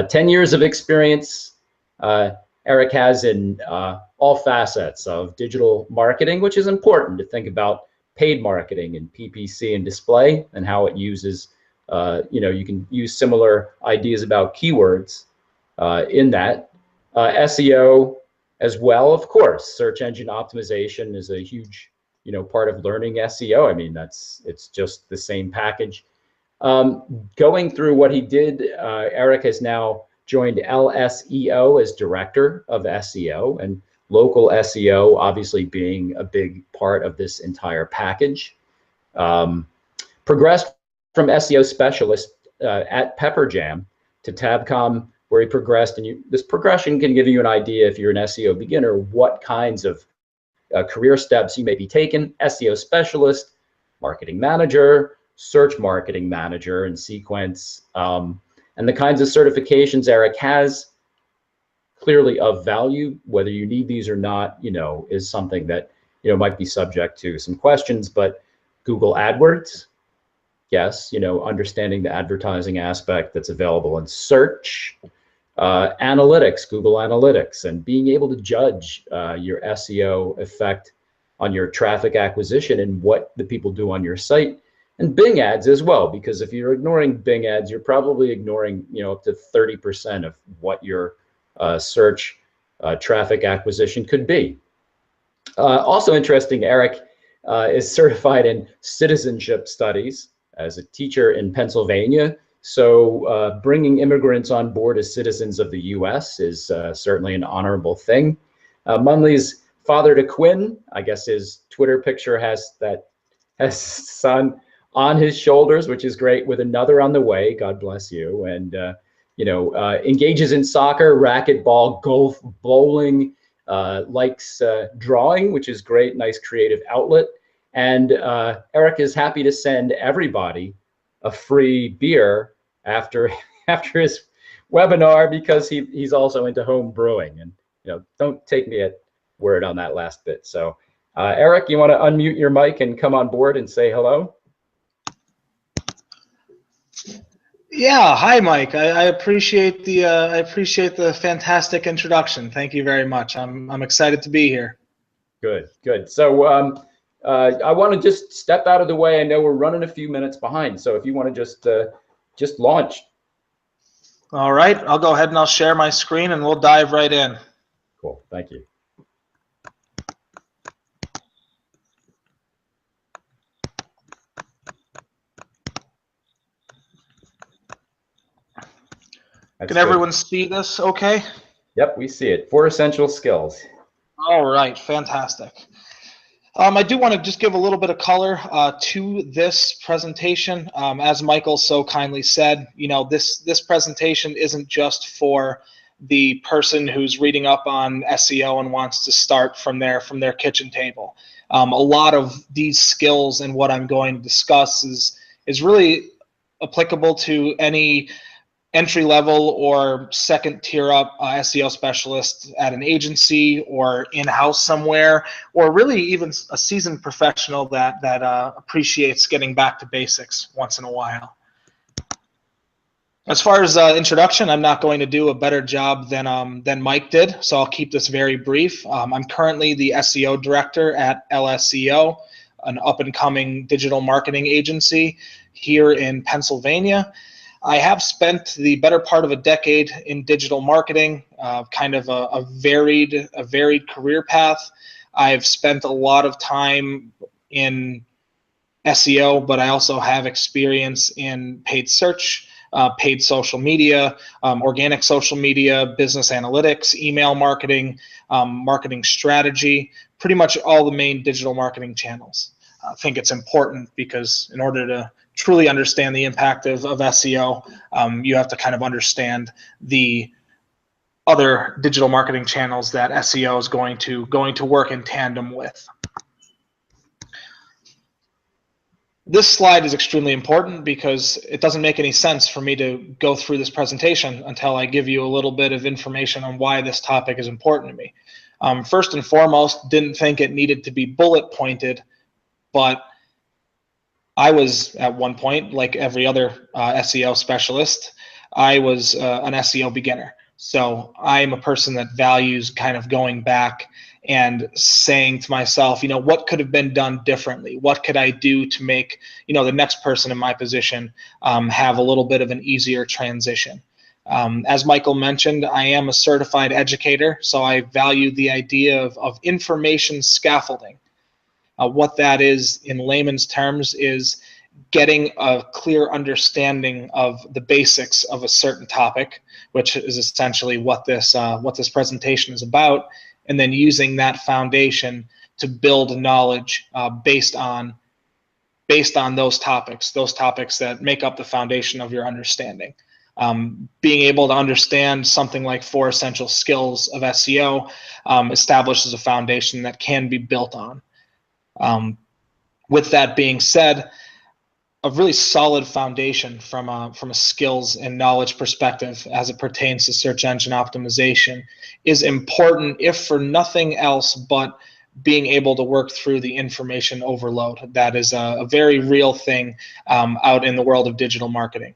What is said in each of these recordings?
10 years of experience Eric has in all facets of digital marketing, which is important to think about paid marketing and PPC and display and how it uses, you can use similar ideas about keywords in that. SEO as well, of course. Search engine optimization is a huge, part of learning SEO. I mean, it's just the same package. Going through what he did, Eric has now joined LSEO as director of SEO, and local SEO obviously being a big part of this entire package. Progressed from SEO specialist at Pepperjam to Tabcom, where he progressed, and this progression can give you an idea, if you're an SEO beginner, what kinds of career steps you may be taking. SEO specialist, marketing manager, search marketing manager in sequence, and the kinds of certifications Eric has, clearly of value. Whether you need these or not, is something that, might be subject to some questions. But Google AdWords, yes, understanding the advertising aspect that's available in search, analytics, Google Analytics, and being able to judge your SEO effect on your traffic acquisition and what the people do on your site. And Bing ads as well, because if you're ignoring Bing ads, you're probably ignoring, up to 30% of what your search traffic acquisition could be. Also interesting, Eric is certified in citizenship studies as a teacher in Pennsylvania. So bringing immigrants on board as citizens of the US is certainly an honorable thing. Munley's father to Quinn, I guess his Twitter picture has son on his shoulders, which is great, with another on the way. God bless you. And, engages in soccer, racquetball, golf, bowling, likes drawing, which is great, nice creative outlet. And Eric is happy to send everybody a free beer after his webinar, because he's also into home brewing. And, don't take me at word on that last bit. So Eric, you want to unmute your mic and come on board and say hello? Yeah, hi Mike. I appreciate the fantastic introduction. Thank you very much. I'm excited to be here. Good. So I want to just step out of the way. I know we're running a few minutes behind, so if you want to just launch. All right, I'll go ahead and I'll share my screen and we'll dive right in. Cool. Thank you. Can everyone see this okay? Yep, we see it. 4 essential skills. All right, fantastic. I do want to just give a little bit of color to this presentation. As Michael so kindly said, this presentation isn't just for the person who's reading up on SEO and wants to start from their kitchen table. A lot of these skills and what I'm going to discuss is really applicable to any entry-level or second-tier up SEO specialist at an agency or in-house somewhere, or really even a seasoned professional that appreciates getting back to basics once in a while. As far as introduction, I'm not going to do a better job than Mike did, so I'll keep this very brief. I'm currently the SEO director at LSEO, an up-and-coming digital marketing agency here in Pennsylvania. I have spent the better part of a decade in digital marketing, kind of a varied career path. I've spent a lot of time in SEO, but I also have experience in paid search, paid social media, organic social media, business analytics, email marketing, marketing strategy, pretty much all the main digital marketing channels. I think it's important because in order to truly understand the impact of SEO, you have to kind of understand the other digital marketing channels that SEO is going to work in tandem with. This slide is extremely important because it doesn't make any sense for me to go through this presentation until I give you a little bit of information on why this topic is important to me. First and foremost, didn't think it needed to be bullet pointed, but I was at one point, like every other SEO specialist, I was an SEO beginner. So I'm a person that values kind of going back and saying to myself, what could have been done differently? What could I do to make, the next person in my position have a little bit of an easier transition? As Michael mentioned, I am a certified educator, so I value the idea of information scaffolding. What that is in layman's terms is getting a clear understanding of the basics of a certain topic, which is essentially what this presentation is about, and then using that foundation to build knowledge based on those topics that make up the foundation of your understanding. Being able to understand something like 4 essential skills of SEO establishes a foundation that can be built on. With that being said, a really solid foundation from a skills and knowledge perspective as it pertains to search engine optimization is important, if for nothing else but being able to work through the information overload. That is a very real thing out in the world of digital marketing.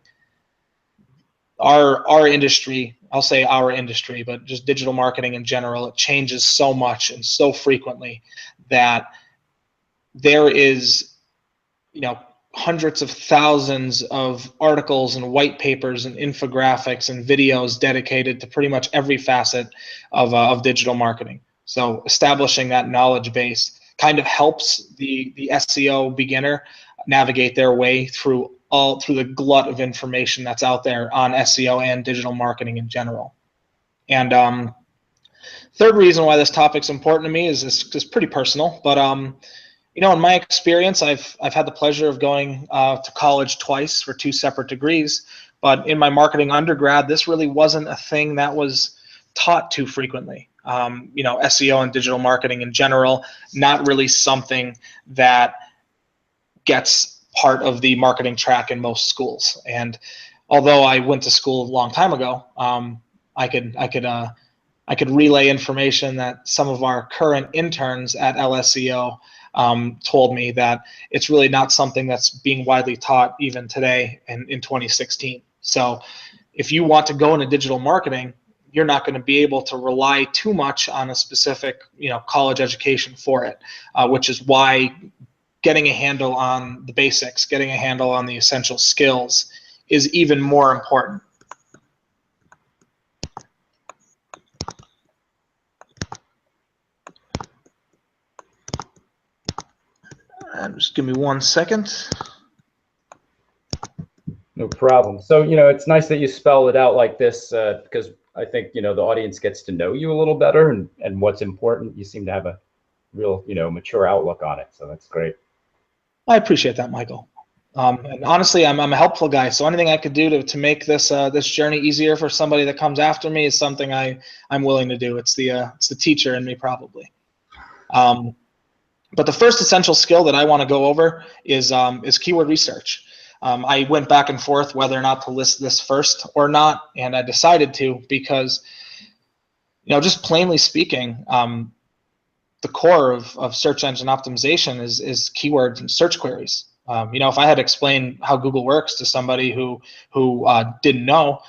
Our industry, I'll say our industry, but just digital marketing in general, it changes so much and so frequently that there is, hundreds of thousands of articles and white papers and infographics and videos dedicated to pretty much every facet of digital marketing. So establishing that knowledge base kind of helps the SEO beginner navigate their way through the glut of information that's out there on SEO and digital marketing in general. And third reason why this topic's important to me is pretty personal, but in my experience, I've had the pleasure of going to college twice for 2 separate degrees, but in my marketing undergrad, this really wasn't a thing that was taught too frequently. SEO and digital marketing in general, not really something that gets part of the marketing track in most schools. And although I went to school a long time ago, I could relay information that some of our current interns at LSEO told me, that it's really not something that's being widely taught even today in 2016. So if you want to go into digital marketing, you're not going to be able to rely too much on a specific college education for it, which is why getting a handle on the basics, getting a handle on the essential skills is even more important. Just give me 1 second. No problem. So, it's nice that you spell it out like this because I think, the audience gets to know you a little better and what's important. You seem to have a real, mature outlook on it. So that's great. I appreciate that, Michael. And honestly, I'm a helpful guy. So anything I could do to make this journey easier for somebody that comes after me is something I'm willing to do. It's the teacher in me, probably. But the first essential skill that I want to go over is keyword research. I went back and forth whether or not to list this first or not, and I decided to because, just plainly speaking, the core of search engine optimization is keywords and search queries. If I had to explain how Google works to somebody who didn't know,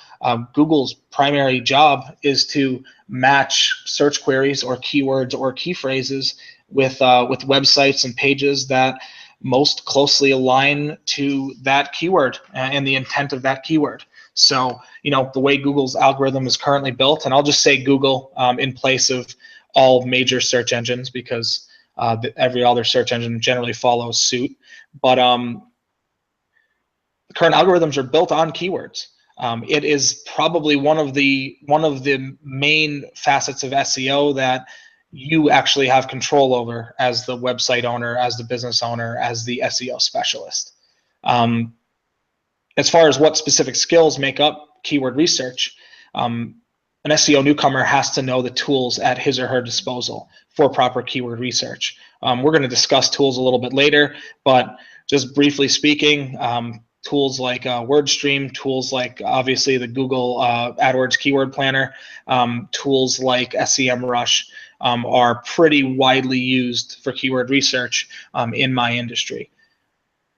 Google's primary job is to match search queries or keywords or key phrases with websites and pages that most closely align to that keyword and the intent of that keyword. So, the way Google's algorithm is currently built, and I'll just say Google in place of all major search engines because every other search engine generally follows suit. But the current algorithms are built on keywords. It is probably one of the main facets of SEO that you actually have control over as the website owner, as the business owner, as the SEO specialist. As far as what specific skills make up keyword research, an SEO newcomer has to know the tools at his or her disposal for proper keyword research. We're going to discuss tools a little bit later, but just briefly speaking, tools like WordStream, tools like obviously the Google AdWords Keyword Planner, tools like SEMrush are pretty widely used for keyword research in my industry.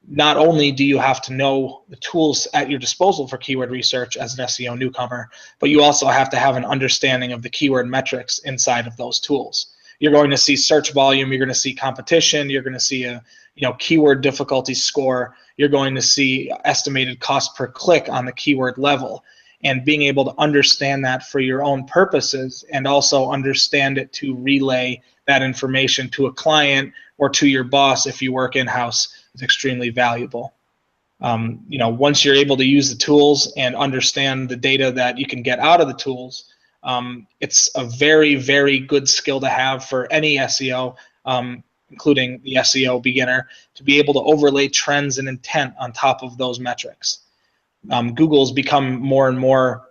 not only do you have to know the tools at your disposal for keyword research as an SEO newcomer, but you also have to have an understanding of the keyword metrics inside of those tools. You're going to see search volume, you're going to see competition, you're going to see a keyword difficulty score, you're going to see estimated cost per click on the keyword level. And being able to understand that for your own purposes and also understand it to relay that information to a client or to your boss if you work in-house is extremely valuable. Once you're able to use the tools and understand the data that you can get out of the tools, it's a very, very good skill to have for any SEO, including the SEO beginner, to be able to overlay trends and intent on top of those metrics. Google's become more and more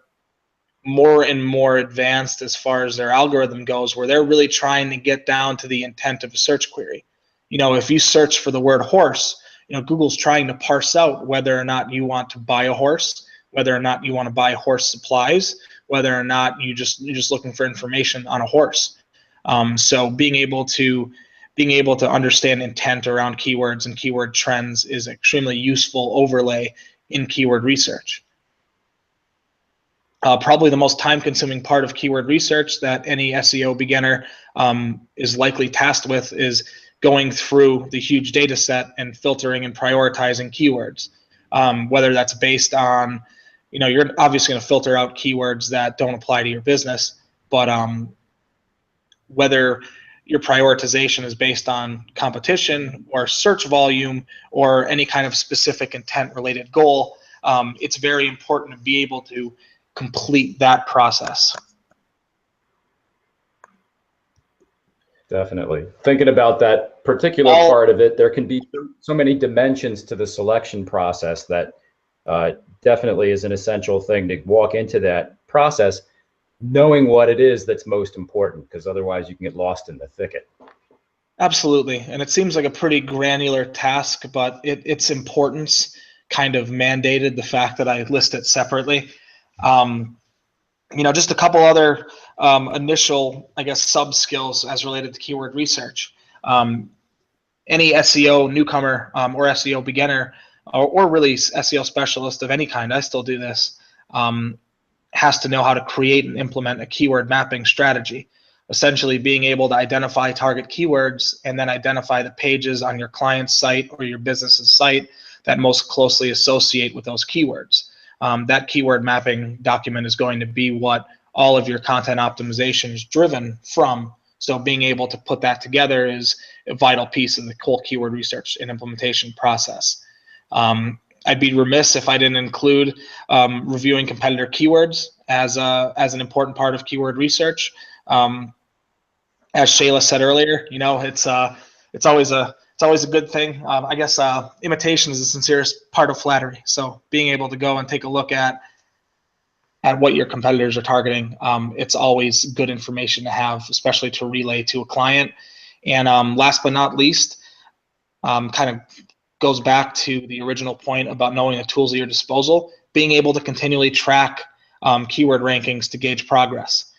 advanced as far as their algorithm goes, where they're really trying to get down to the intent of a search query. If you search for the word horse, Google's trying to parse out whether or not you want to buy a horse, whether or not you want to buy horse supplies, whether or not you're just looking for information on a horse. So being able to understand intent around keywords and keyword trends is extremely useful overlay in keyword research. Probably the most time-consuming part of keyword research that any SEO beginner is likely tasked with is going through the huge data set and filtering and prioritizing keywords. Whether that's based on, you're obviously going to filter out keywords that don't apply to your business, but whether your prioritization is based on competition or search volume or any kind of specific intent-related goal, it's very important to be able to complete that process. Definitely. Thinking about that particular part of it, there can be so many dimensions to the selection process that definitely is an essential thing to walk into that process knowing what it is that's most important, because otherwise you can get lost in the thicket. Absolutely. And it seems like a pretty granular task, but its importance kind of mandated the fact that I list it separately. Just a couple other initial, sub skills as related to keyword research. Any SEO newcomer or SEO beginner or really SEO specialist of any kind, I still do this, has to know how to create and implement a keyword mapping strategy. Essentially being able to identify target keywords and then identify the pages on your client's site or your business's site that most closely associate with those keywords. That keyword mapping document is going to be what all of your content optimization is driven from. So being able to put that together is a vital piece of the whole keyword research and implementation process. I'd be remiss if I didn't include reviewing competitor keywords as an important part of keyword research. As Shayla said earlier, it's always a good thing. Imitation is the sincerest part of flattery. So being able to go and take a look at what your competitors are targeting, it's always good information to have, especially to relay to a client. And last but not least, kind of goes back to the original point about knowing the tools at your disposal, being able to continually track keyword rankings to gauge progress.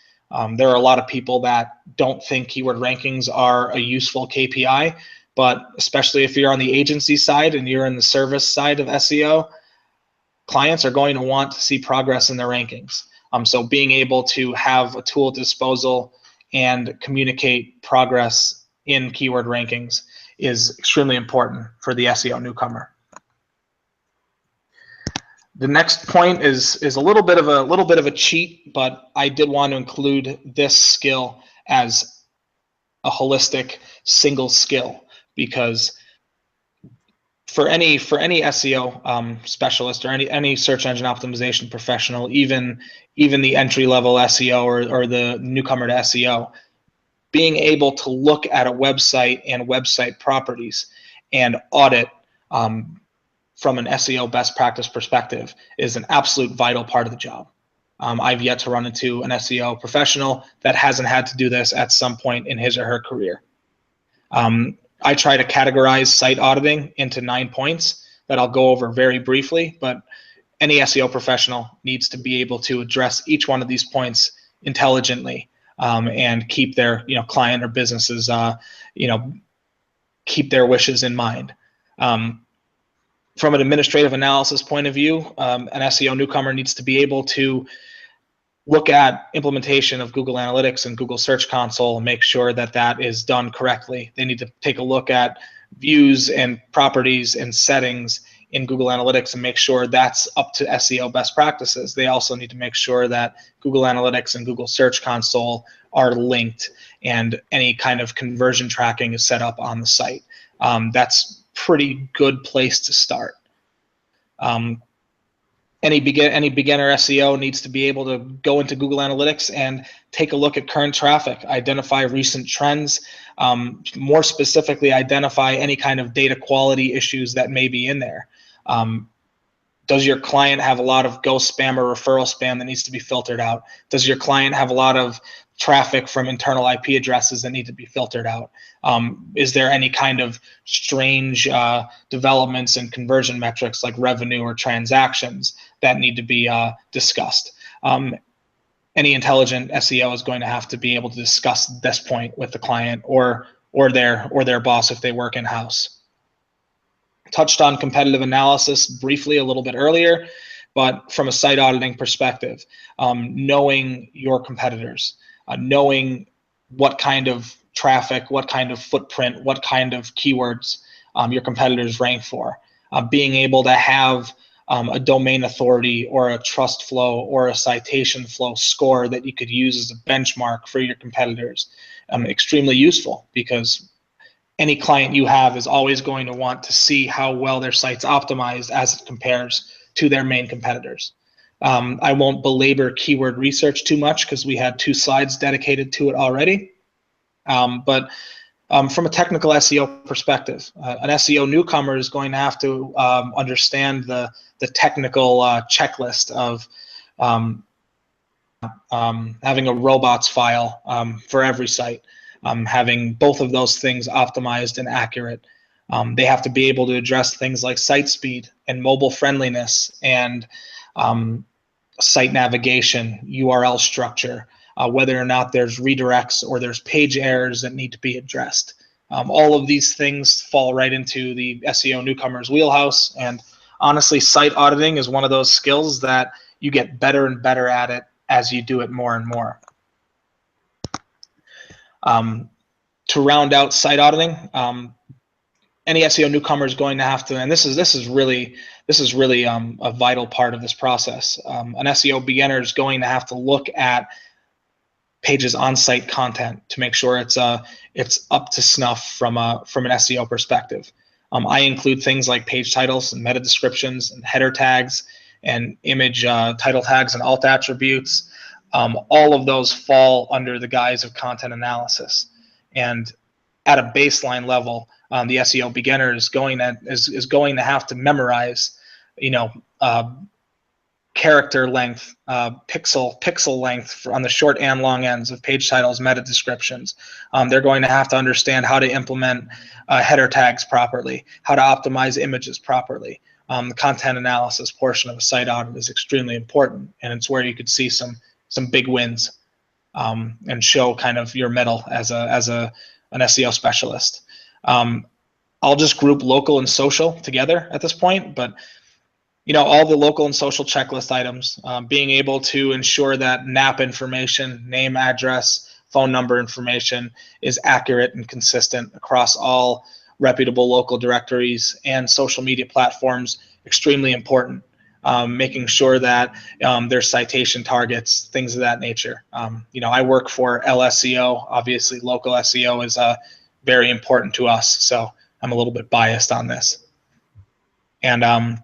There are a lot of people that don't think keyword rankings are a useful KPI, but especially if you're on the agency side and you're in the service side of SEO, clients are going to want to see progress in their rankings. So being able to have a tool at disposal and communicate progress in keyword rankings is extremely important for the SEO newcomer. The next point is a little bit of a cheat, but I did want to include this skill as a holistic single skill, because for any SEO specialist or any search engine optimization professional, even the entry level SEO or the newcomer to SEO, being able to look at a website and website properties and audit from an SEO best practice perspective is an absolute vital part of the job. I've yet to run into an SEO professional that hasn't had to do this at some point in his or her career. I try to categorize site auditing into 9 points that I'll go over very briefly, but any SEO professional needs to be able to address each one of these points intelligently and keep their client or businesses keep their wishes in mind. From an administrative analysis point of view, an SEO newcomer needs to be able to look at implementation of Google Analytics and Google Search Console and make sure that that is done correctly. They need to take a look at views and properties and settings in Google Analytics and make sure that's up to SEO best practices. They also need to make sure that Google Analytics and Google Search Console are linked and any kind of conversion tracking is set up on the site. That's pretty good place to start. Any beginner SEO needs to be able to go into Google Analytics and take a look at current traffic, identify recent trends, more specifically identify any kind of data quality issues that may be in there. Does your client have a lot of ghost spam or referral spam that needs to be filtered out? Does your client have a lot of traffic from internal IP addresses that need to be filtered out? Is there any kind of strange developments in conversion metrics like revenue or transactions that need to be discussed? Any intelligent SEO is going to have to be able to discuss this point with the client or their boss if they work in-house. Touched on competitive analysis briefly a little bit earlier, but from a site auditing perspective, knowing your competitors, knowing what kind of traffic, what kind of footprint, what kind of keywords your competitors rank for, being able to have a domain authority or a trust flow or a citation flow score that you could use as a benchmark for your competitors, extremely useful, because any client you have is always going to want to see how well their site's optimized as it compares to their main competitors. I won't belabor keyword research too much because we had 2 slides dedicated to it already. But from a technical SEO perspective, an SEO newcomer is going to have to understand the technical checklist of having a robots file for every site, having both of those things optimized and accurate. They have to be able to address things like site speed and mobile friendliness and site navigation, URL structure, whether or not there's redirects or there's page errors that need to be addressed. All of these things fall right into the SEO newcomer's wheelhouse, and honestly, site auditing is one of those skills that you get better and better at it as you do it more and more. To round out site auditing, any SEO newcomer is going to have to, and this is really a vital part of this process. An SEO beginner is going to have to look at pages on-site content to make sure it's up to snuff from an SEO perspective. I include things like page titles and meta descriptions and header tags and image title tags and alt attributes. All of those fall under the guise of content analysis. And at a baseline level, the SEO beginner is going to have to memorize, character length, pixel length on the short and long ends of page titles, meta descriptions. They're going to have to understand how to implement header tags properly, how to optimize images properly. The content analysis portion of a site audit is extremely important, and it's where you could see some big wins and show kind of your mettle as an SEO specialist. I'll just group local and social together at this point, but all the local and social checklist items, being able to ensure that NAP information, name, address, phone number information is accurate and consistent across all reputable local directories and social media platforms, extremely important. Making sure that there's citation targets, things of that nature. I work for LSEO. Obviously, local SEO is very important to us, so I'm a little bit biased on this. And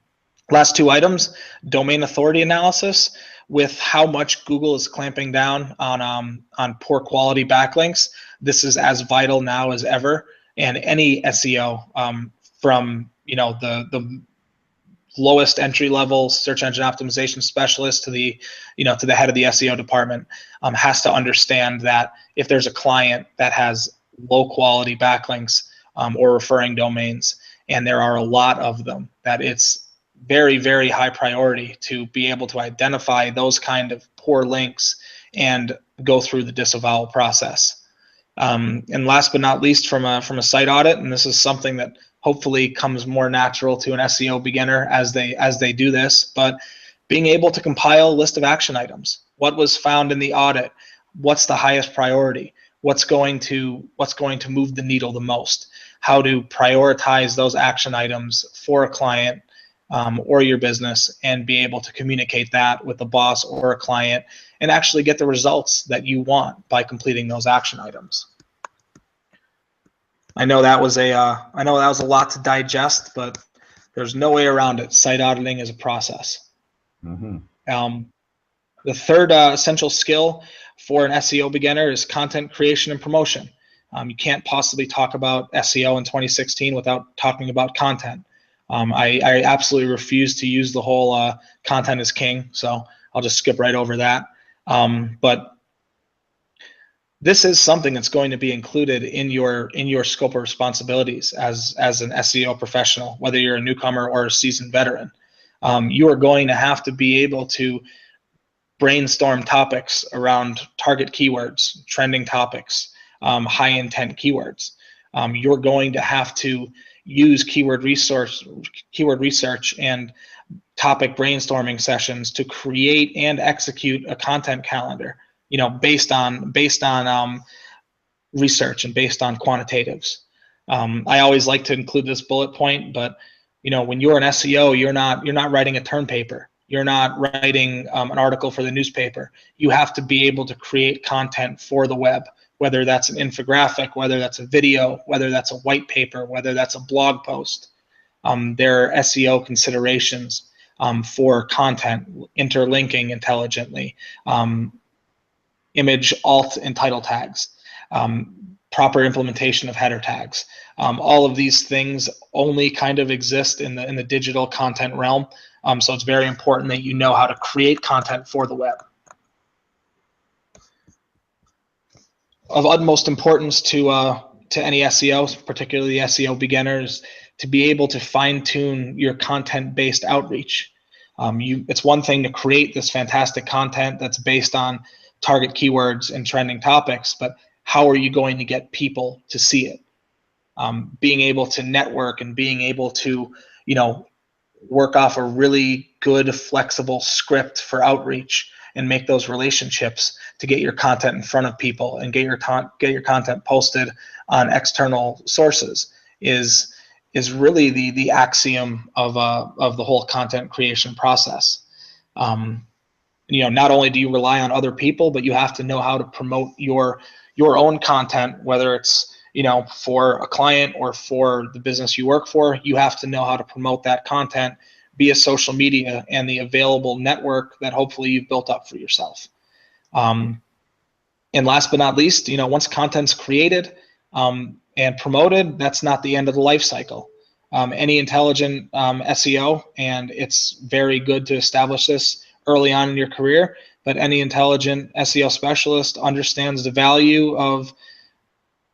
last 2 items, domain authority analysis. With how much Google is clamping down on poor quality backlinks, this is as vital now as ever. And any SEO from the lowest entry level search engine optimization specialist to the head of the SEO department has to understand that if there's a client that has low quality backlinks or referring domains, and there are a lot of them, that it's very, very high priority to be able to identify those kind of poor links and go through the disavowal process. And last but not least, from a site audit, and this is something that hopefully comes more natural to an SEO beginner as they do this. But being able to compile a list of action items, what was found in the audit, what's the highest priority, what's going to move the needle the most, how to prioritize those action items for a client or your business, and be able to communicate that with the boss or a client and actually get the results that you want by completing those action items. I know that was a lot to digest, but there's no way around it. Site auditing is a process. Mm-hmm. The third essential skill for an SEO beginner is content creation and promotion. You can't possibly talk about SEO in 2016 without talking about content. I absolutely refuse to use the whole content is king, so I'll just skip right over that. But this is something that's going to be included in your scope of responsibilities as an SEO professional, whether you're a newcomer or a seasoned veteran. You are going to have to be able to brainstorm topics around target keywords, trending topics, high intent keywords. You're going to have to use keyword research and topic brainstorming sessions to create and execute a content calendar, based on research and based on quantitatives. I always like to include this bullet point, but when you're an SEO, you're not writing a term paper. You're not writing an article for the newspaper. You have to be able to create content for the web, whether that's an infographic, whether that's a video, whether that's a white paper, whether that's a blog post. There are SEO considerations for content, interlinking intelligently, image, alt, and title tags, proper implementation of header tags. All of these things only kind of exist in the digital content realm. So it's very important that you know how to create content for the web. Of utmost importance to any SEO, particularly SEO beginners, to be able to fine-tune your content-based outreach. It's one thing to create this fantastic content that's based on target keywords and trending topics, but how are you going to get people to see it? Being able to network and being able to, work off a really good, flexible script for outreach and make those relationships to get your content in front of people and get your content posted on external sources is really the axiom of the whole content creation process. Not only do you rely on other people, but you have to know how to promote your own content, whether it's for a client or for the business you work for. You have to know how to promote that content via social media and the available network that hopefully you've built up for yourself. And last but not least, once content's created and promoted, that's not the end of the life cycle. Any intelligent SEO, and it's very good to establish this early on in your career, but any intelligent SEO specialist understands the value of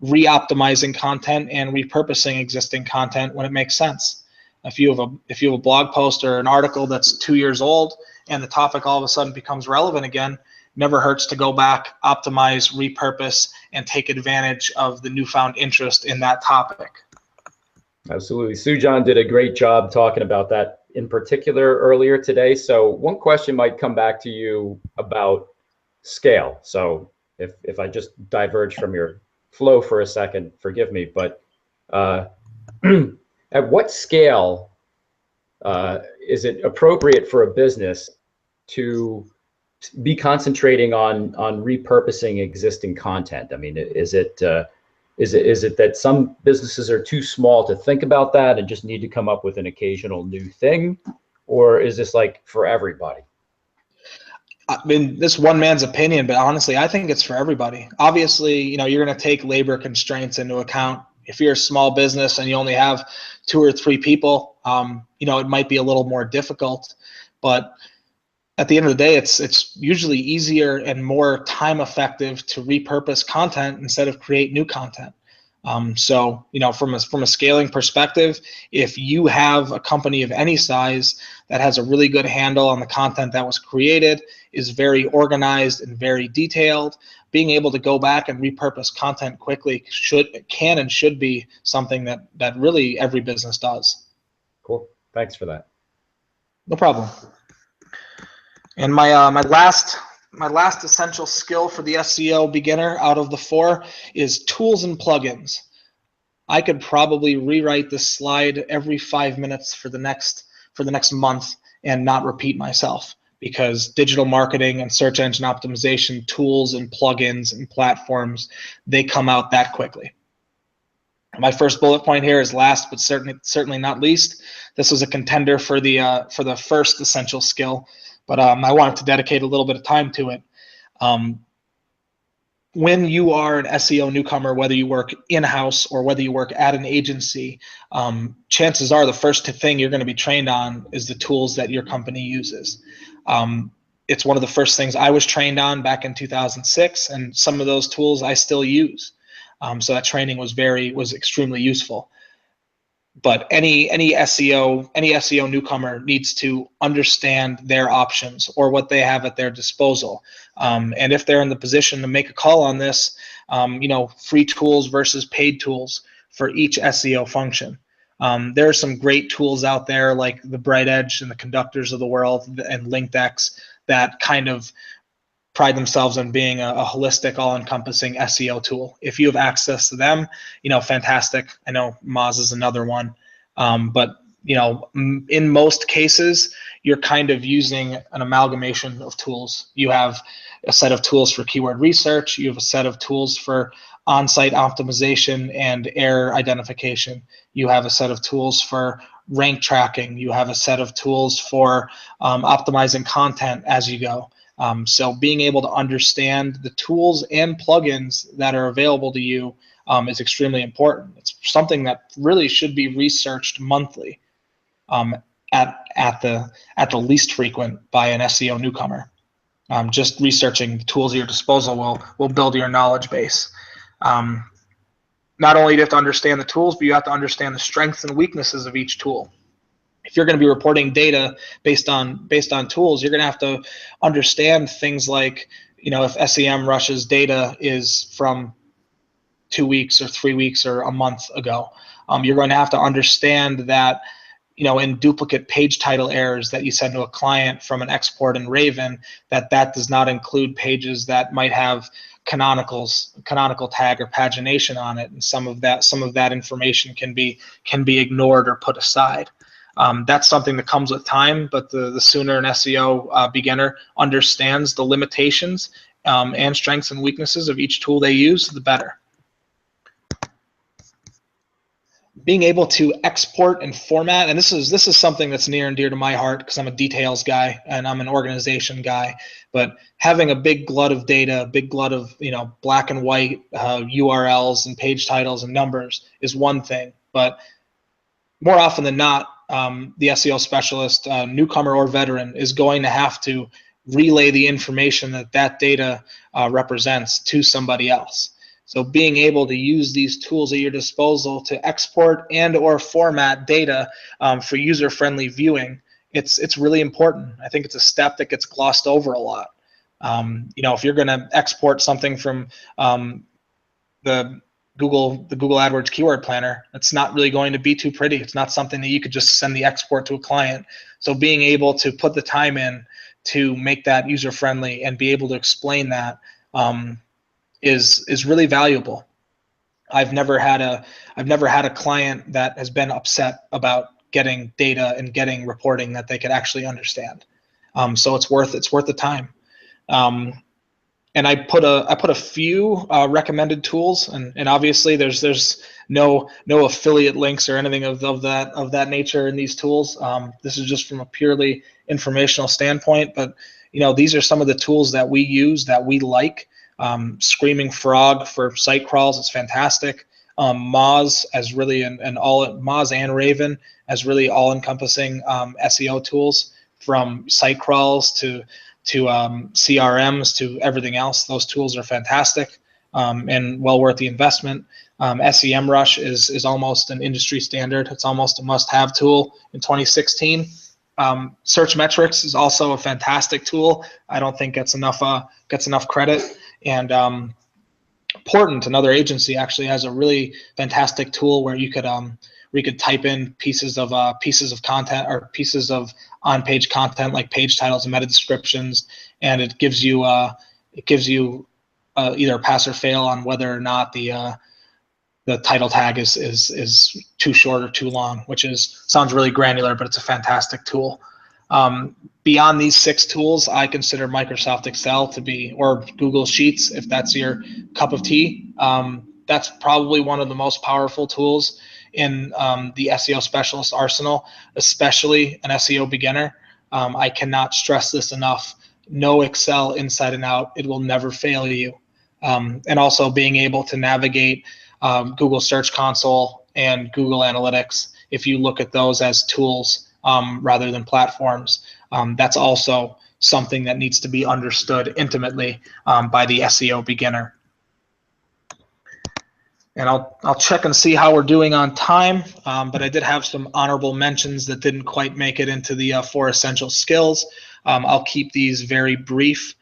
re-optimizing content and repurposing existing content when it makes sense. If you have a blog post or an article that's 2 years old and the topic all of a sudden becomes relevant again, never hurts to go back, optimize, repurpose, and take advantage of the newfound interest in that topic. Absolutely. Sujan did a great job talking about that in particular earlier today. So one question might come back to you about scale. So if I just diverge from your flow for a second, forgive me, but at what scale is it appropriate for a business to be concentrating on repurposing existing content? I mean, is it that some businesses are too small to think about that and just need to come up with an occasional new thing, or is this like for everybody? I mean, this one man's opinion, but honestly, I think it's for everybody. Obviously, you're going to take labor constraints into account. If you're a small business and you only have 2 or 3 people, it might be a little more difficult. But at the end of the day, it's usually easier and more time effective to repurpose content instead of create new content. So, from a scaling perspective, if you have a company of any size that has a really good handle on the content that was created, is very organized and very detailed, being able to go back and repurpose content quickly can and should be something that really every business does. Cool. Thanks for that. No problem. And my last essential skill for the SEO beginner out of the 4 is tools and plugins. I could probably rewrite this slide every 5 minutes for the next month and not repeat myself, because digital marketing and search engine optimization tools and plugins and platforms, they come out that quickly. My first bullet point here is last but certainly not least. This was a contender for the first essential skill, but I wanted to dedicate a little bit of time to it. When you are an SEO newcomer, whether you work in-house or whether you work at an agency, chances are the first thing you're going to be trained on is the tools that your company uses. It's one of the first things I was trained on back in 2006, and some of those tools I still use. So that training was extremely useful. But any SEO newcomer needs to understand their options or what they have at their disposal. And if they're in the position to make a call on this, free tools versus paid tools for each SEO function. There are some great tools out there like the Bright Edge and the Conductors of the world and LinkedX that kind of pride themselves on being a holistic, all-encompassing SEO tool. If you have access to them, fantastic. I know Moz is another one. But in most cases, you're kind of using an amalgamation of tools. You have a set of tools for keyword research. You have a set of tools for on-site optimization and error identification. You have a set of tools for rank tracking. You have a set of tools for optimizing content as you go. So being able to understand the tools and plugins that are available to you is extremely important. It's something that really should be researched monthly at the least frequent by an SEO newcomer. Just researching the tools at your disposal will build your knowledge base. Not only do you have to understand the tools, but you have to understand the strengths and weaknesses of each tool. If you're going to be reporting data based on tools, you're going to have to understand things like, if SEMrush's data is from 2 weeks or 3 weeks or a month ago, you're going to have to understand that, in duplicate page title errors that you send to a client from an export in Raven, that does not include pages that might have canonical tag or pagination on it, and some of that information can be ignored or put aside. That's something that comes with time, but the sooner an SEO beginner understands the limitations and strengths and weaknesses of each tool they use, the better. Being able to export and format, and this is something that's near and dear to my heart because I'm a details guy and I'm an organization guy, but having a big glut of data, a big glut of black and white URLs and page titles and numbers is one thing, but more often than not, the SEO specialist, newcomer or veteran, is going to have to relay the information that data represents to somebody else. So being able to use these tools at your disposal to export and or format data for user-friendly viewing, it's really important. I think it's a step that gets glossed over a lot. If you're going to export something from the Google AdWords Keyword Planner, it's not really going to be too pretty. It's not something that you could just send the export to a client. So being able to put the time in to make that user-friendly and be able to explain that is really valuable. I've never had a client that has been upset about getting data and getting reporting that they could actually understand. So it's worth the time. And I put a few recommended tools, and obviously there's no affiliate links or anything of that nature in these tools. This is just from a purely informational standpoint, but these are some of the tools that we use that we like. Screaming Frog for site crawls is fantastic. Moz as really Moz and Raven as really all-encompassing SEO tools, from site crawls to CRMs to everything else. Those tools are fantastic. and well worth the investment. SEMrush is almost an industry standard. It's almost a must-have tool in 2016. Searchmetrics is also a fantastic tool. I don't think gets enough credit. And Portent, another agency, actually has a really fantastic tool where you could type in pieces of content or pieces of on-page content like page titles and meta descriptions, and it gives you either a pass or fail on whether or not the title tag is too short or too long, which sounds really granular, but it's a fantastic tool. Beyond these 6 tools, I consider Microsoft Excel to be, or Google Sheets, if that's your cup of tea. That's probably one of the most powerful tools in the SEO specialist arsenal, especially an SEO beginner. I cannot stress this enough. Know Excel inside and out. It will never fail you. And also being able to navigate Google Search Console and Google Analytics, if you look at those as tools rather than platforms, that's also something that needs to be understood intimately by the SEO beginner. And I'll check and see how we're doing on time, but I did have some honorable mentions that didn't quite make it into the 4 essential skills. I'll keep these very brief.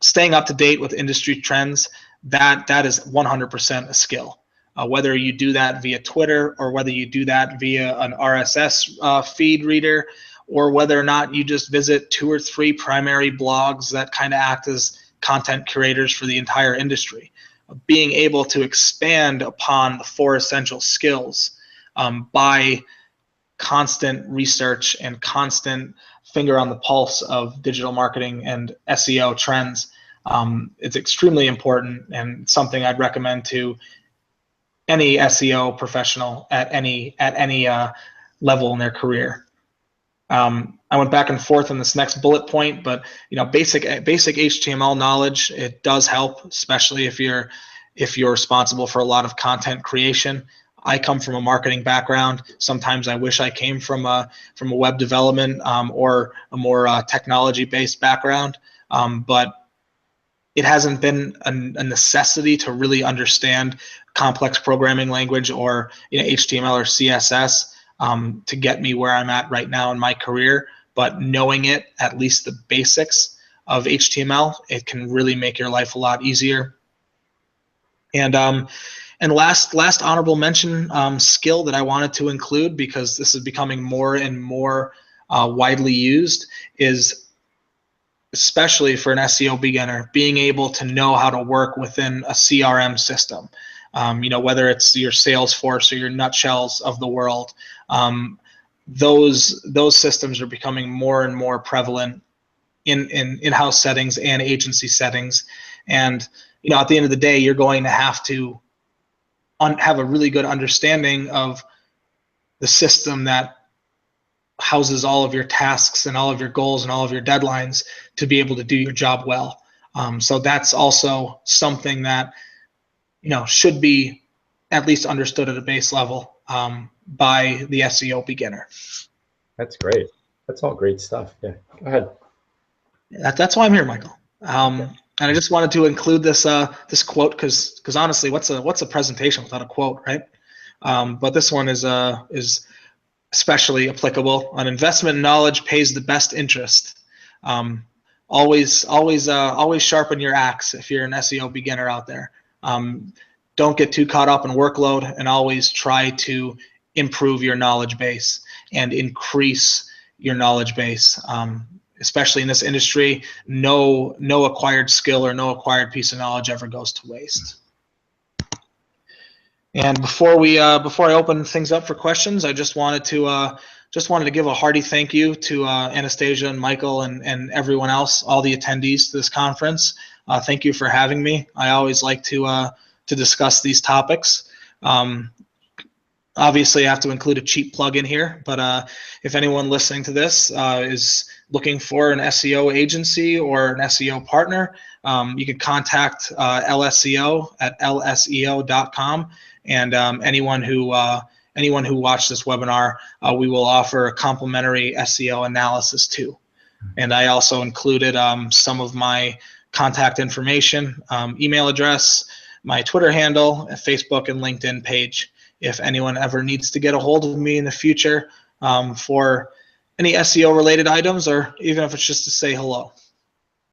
Staying up to date with industry trends, that is 100% a skill. Whether you do that via Twitter or whether you do that via an RSS feed reader, or whether or not you just visit 2 or 3 primary blogs that kind of act as content curators for the entire industry. Being able to expand upon the 4 essential skills by constant research and constant finger on the pulse of digital marketing and SEO trends, it's extremely important and something I'd recommend to any SEO professional at any level in their career. I went back and forth on this next bullet point, but basic HTML knowledge, it does help, especially if you're responsible for a lot of content creation. I come from a marketing background. Sometimes I wish I came from a web development or a more technology-based background, but it hasn't been a necessity to really understand complex programming language or HTML or CSS to get me where I'm at right now in my career. But knowing it, at least the basics of HTML, it can really make your life a lot easier. And last honorable mention skill that I wanted to include, because this is becoming more and more widely used, is especially for an SEO beginner, being able to know how to work within a CRM system. Whether it's your Salesforce or your Nutshells of the world, those systems are becoming more and more prevalent in in-house settings and agency settings. And at the end of the day, you're going to have to have a really good understanding of the system that houses all of your tasks and all of your goals and all of your deadlines to be able to do your job well. So that's also something that should be at least understood at a base level by the SEO beginner. That's great. That's all great stuff. Yeah, go ahead. That's why I'm here, Michael. And I just wanted to include this this quote because honestly, what's a presentation without a quote, right? But this one is especially applicable. An investment in knowledge pays the best interest. Always sharpen your axe if you're an SEO beginner out there. Don't get too caught up in workload, and always try to improve your knowledge base and increase your knowledge base. Especially in this industry, no acquired skill or no acquired piece of knowledge ever goes to waste. And before I open things up for questions, I just wanted to give a hearty thank you to Anastasia and Michael and everyone else, all the attendees to this conference. Thank you for having me. I always like to discuss these topics. Obviously, I have to include a cheap plug in here, but if anyone listening to this is looking for an SEO agency or an SEO partner, you can contact LSEO at lseo.com, and anyone who watched this webinar, we will offer a complimentary SEO analysis too. And I also included some of my contact information, email address, my Twitter handle, Facebook, and LinkedIn page. If anyone ever needs to get a hold of me in the future for any SEO related items, or even if it's just to say hello.